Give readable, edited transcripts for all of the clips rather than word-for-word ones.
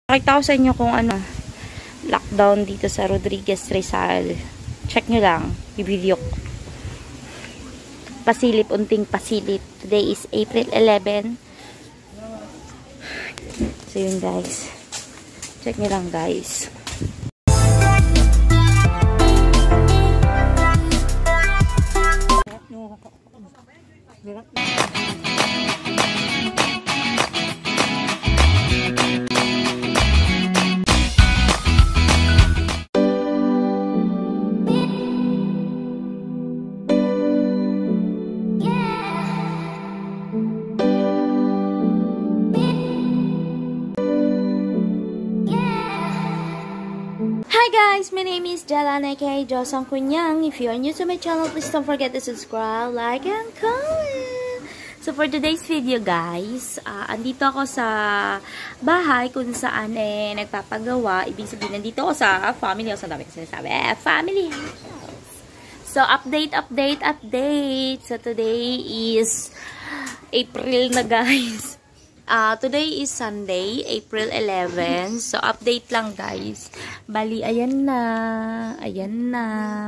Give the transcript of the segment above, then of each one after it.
Pakita ko sa inyo kung ano, lockdown dito sa Rodriguez Rizal. Check nyo lang, i-video ko. Pasilip, unting pasilip. Today is April 11. So yun guys. Check nyo lang guys. Hi guys, my name is Jalana aka Josang Kunyang. If you are new to my channel, please don't forget to subscribe, like, and comment. So for today's video guys, andito ako sa bahay kung saan nagpapagawa. Ibig sabihin, nandito ako sa family house. Ang dami ko sinasabi, family house. So update. So today is April na guys. Today is Sunday, April 11. So, update lang guys. Bali, ayan na.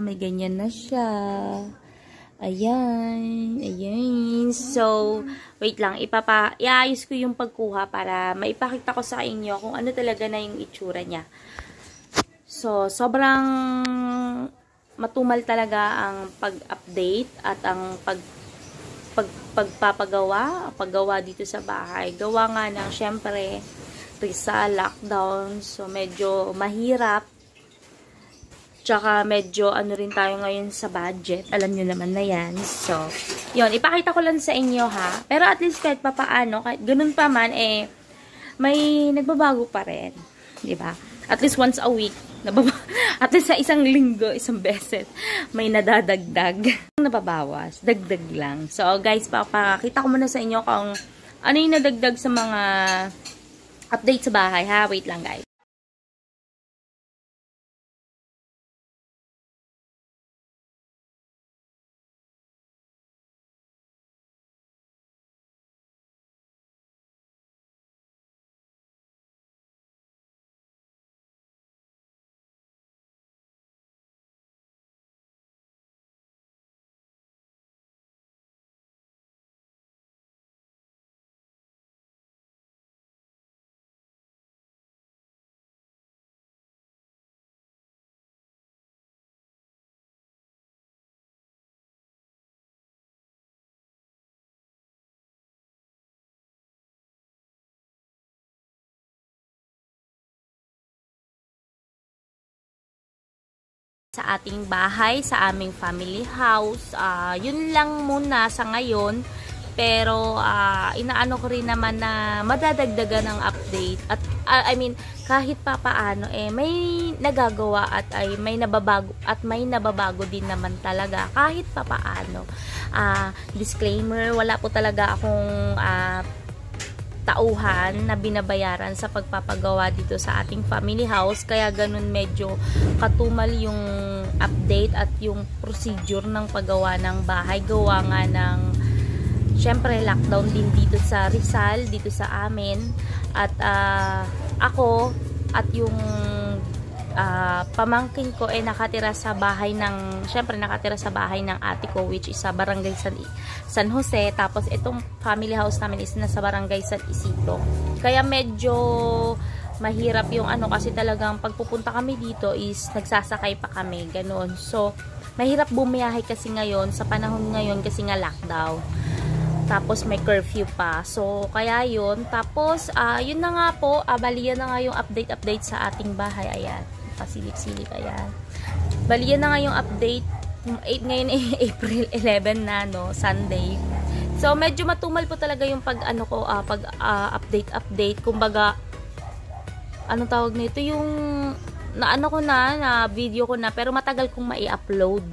May ganyan na siya. Ayan. So, wait lang. Iayos ko yung pagkuha para maipakita ko sa inyo kung ano talaga na yung itsura niya. So, sobrang matumal talaga ang pag-update at ang paggawa dito sa bahay. Gawa nga ng syempre Rizal, lockdown, so medyo mahirap. Tsaka medyo ano rin tayo ngayon sa budget. Alam nyo naman na yan. So, yun, ipakita ko lang sa inyo ha. Pero at least kahit papaano, kahit ganun pa man, may nagbabago pa rin. Diba? At least once a week. At least sa isang linggo, isang beses, may nadadagdag. Nababawas. Dagdag lang. So, guys, papakita ko muna sa inyo kung ano yung nadagdag sa mga update sa bahay, ha? Wait lang, guys. Sa ating bahay, sa aming family house. Yun lang muna sa ngayon. Pero inaano ko rin naman na madadagdagan ng update. At I mean, kahit pa paano may nagagawa at may nababago din naman talaga kahit pa paano. Disclaimer, wala po talaga akong tauhan na binabayaran sa pagpapagawa dito sa ating family house, kaya ganun medyo katumal yung update at yung procedure ng paggawa ng bahay. Gawa nga ng syempre lockdown din dito sa Rizal, dito sa amin, at ako at yung pamangkin ko nakatira sa bahay ng ate ko, which is sa Barangay San Jose. Tapos itong family house namin is nasa Barangay San Isidro. Kaya medyo mahirap yung kasi talagang pagpupunta kami dito is nagsasakay pa kami, ganoon. So mahirap bumiyahe kasi ngayon sa panahon ngayon kasi nga lockdown. Tapos may curfew pa. So kaya yun. Tapos yun na nga po, bali yan na nga yung update sa ating bahay. Ayan, pasilip-silip, ayan. Bali yan na nga yung update. Ngayon April 11 na, no, Sunday. So medyo matumal po talaga yung update. Kumbaga, ano tawag nito, yung na video ko na, pero matagal kong mai-upload.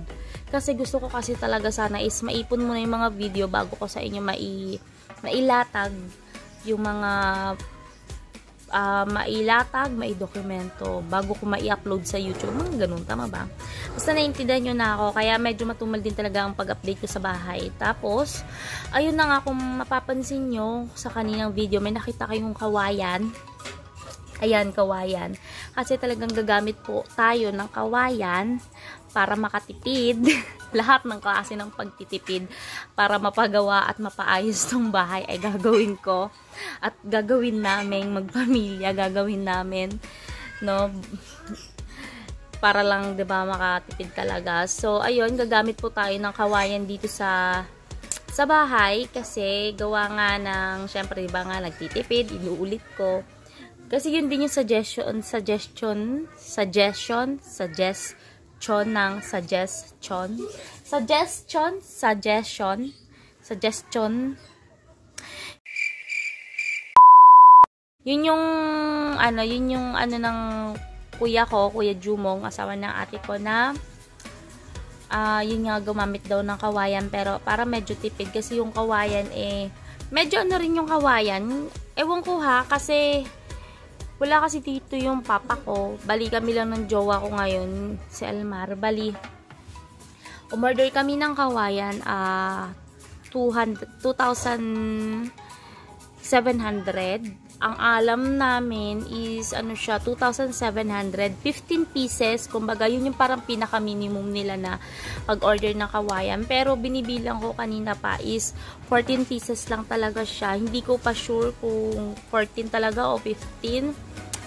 Kasi gusto ko kasi talaga sana is maipon muna yung mga video bago ko sa inyo mailatag yung mga maidokumento bago ko mai-upload sa YouTube. Mga ganun, tama ba? Basta naiintindihan nyo na ako, kaya medyo matumal din talaga ang pag-update ko sa bahay. Tapos, ayun na nga, kung mapapansin nyo sa kaninang video, may nakita kayong kawayan. Ayan, kawayan. Kasi talagang gagamit po tayo ng kawayan para makatipid. Lahat ng klase ng pagtitipid para mapagawa at mapaayos tong bahay ay gagawin ko. At gagawin namin magpamilya, gagawin namin, no? Para lang, 'di ba, makatipid talaga. So, ayun, gagamit po tayo ng kawayan dito sa bahay kasi gawa nga ng, syempre, 'di ba nga, nagtitipid, inuulit ko. Kasi yun din yung suggestion yun yung ano ng kuya ko, Kuya Jumong, asawa ng ate ko, na yun nga, gumamit daw ng kawayan, pero para medyo tipid kasi yung kawayan medyo ano rin yung kawayan, ewan ko ha, kasi wala kasi dito yung papa ko. Bali kami lang ng jowa ko ngayon, si Almar. Bali, umorder kami ng kawayan, 2,700. Ang alam namin is, ano siya, 2,700. 15 pieces. Kumbaga, yun yung parang pinaka-minimum nila na pag-order ng kawayan. Pero, binibilang ko kanina pa is 14 pieces lang talaga siya. Hindi ko pa sure kung 14 talaga o 15.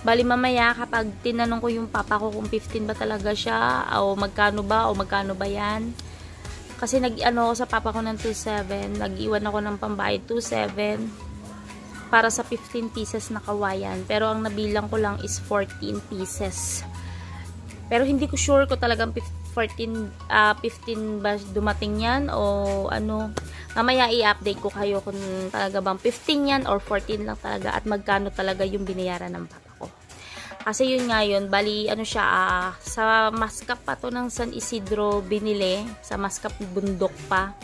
Bali, mamaya kapag tinanong ko yung papa ko kung 15 ba talaga siya o magkano ba yan. Kasi nag-ano ako sa papa ko ng 2,700. Nag-iwan ako ng pambayad 2,700 para sa 15 pieces na kawayan. Pero ang nabilang ko lang is 14 pieces. Pero hindi ko sure ko talagang 15 ba dumating yan o ano. Mamaya i-update ko kayo kung talaga bang 15 yan or 14 lang talaga at magkano talaga yung binayaran ng papa ko. Kasi yun nga yun, bali ano siya, sa Mascap pa to ng San Isidro binili, sa Mascap bundok pa.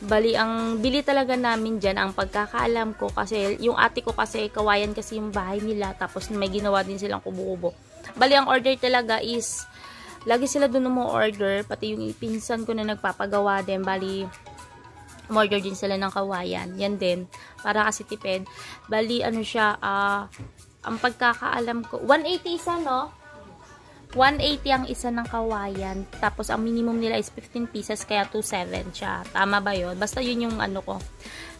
Bali, ang bili talaga namin dyan, ang pagkakaalam ko, kasi yung ate ko kasi, kawayan kasi yung bahay nila, tapos may ginawa din silang kubo-kubo. Bali, ang order talaga is, lagi sila dun mo-order, pati yung pinsan ko na nagpapagawa din, bali, umorder din sila ng kawayan. Yan din, para kasi tipid. Bali, ano siya, ang pagkakaalam ko, 180 isa, no? 180 ang isa ng kawayan. Tapos, ang minimum nila is 15 pieces, kaya 2,700 siya. Tama ba yun? Basta yun yung ano ko.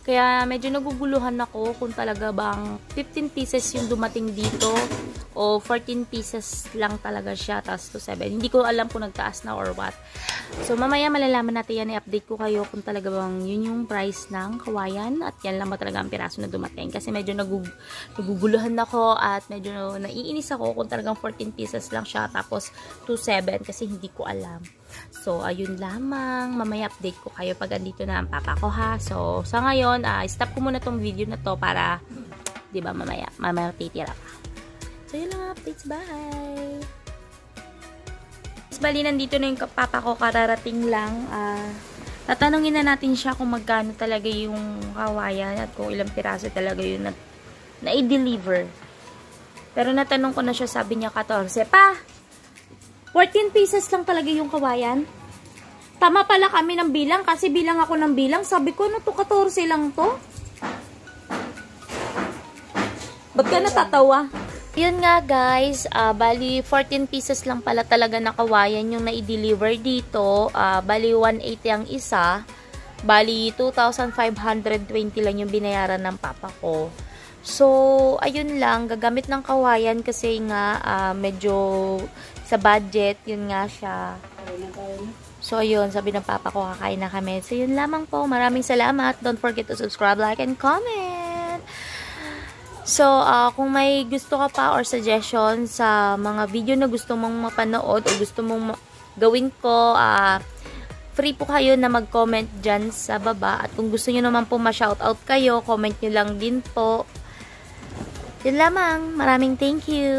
Kaya, medyo naguguluhan ako kung talaga bang 15 pieces yung dumating dito o 14 pieces lang talaga siya, tapos 2,700. Hindi ko alam kung nagtaas na or what. So, mamaya malalaman natin yan. I-update ko kayo kung talaga bang yun yung price ng kawayan at yan lang ba talaga ang piraso na dumating. Kasi medyo naguguluhan ako at medyo naiinis ako kung talagang 14 pieces lang siya tapos 2,700 kasi hindi ko alam. So, ayun lamang. Mamaya update ko kayo pag andito na ang papa ko, ha. So, sa ngayon, stop ko muna tong video na to para, di ba, mamaya titira pa. So, yun lang updates. Bye! Bali, nandito na yung papa ko, kararating lang. Tatanungin na natin siya kung magkano talaga yung kawayan at kung ilang piraso talaga yung na i-deliver. Pero natanong ko na siya, sabi niya 14. Pa! 14 pieces lang talaga yung kawayan. Tama pala kami ng bilang kasi bilang ako ng bilang. Sabi ko, ano to, 14 lang to? Ba't ka natatawa? Yun nga guys, bali 14 pieces lang pala talaga na kawayan yung na-i-deliver dito. Bali 180 ang isa. Bali 2,520 lang yung binayaran ng papa ko. So, ayun lang, gagamit ng kawayan kasi nga medyo sa budget, yun nga siya. So, ayun, sabi ng papa ko, kakain na kami. So, yun lamang po. Maraming salamat. Don't forget to subscribe, like, and comment. So, kung may gusto ka pa or suggestion sa mga video na gusto mong mapanood o gusto mong gawin ko, free po kayo na mag-comment dyan sa baba. At kung gusto nyo naman po ma-shoutout kayo, comment nyo lang din po. Yun lamang. Maraming thank you.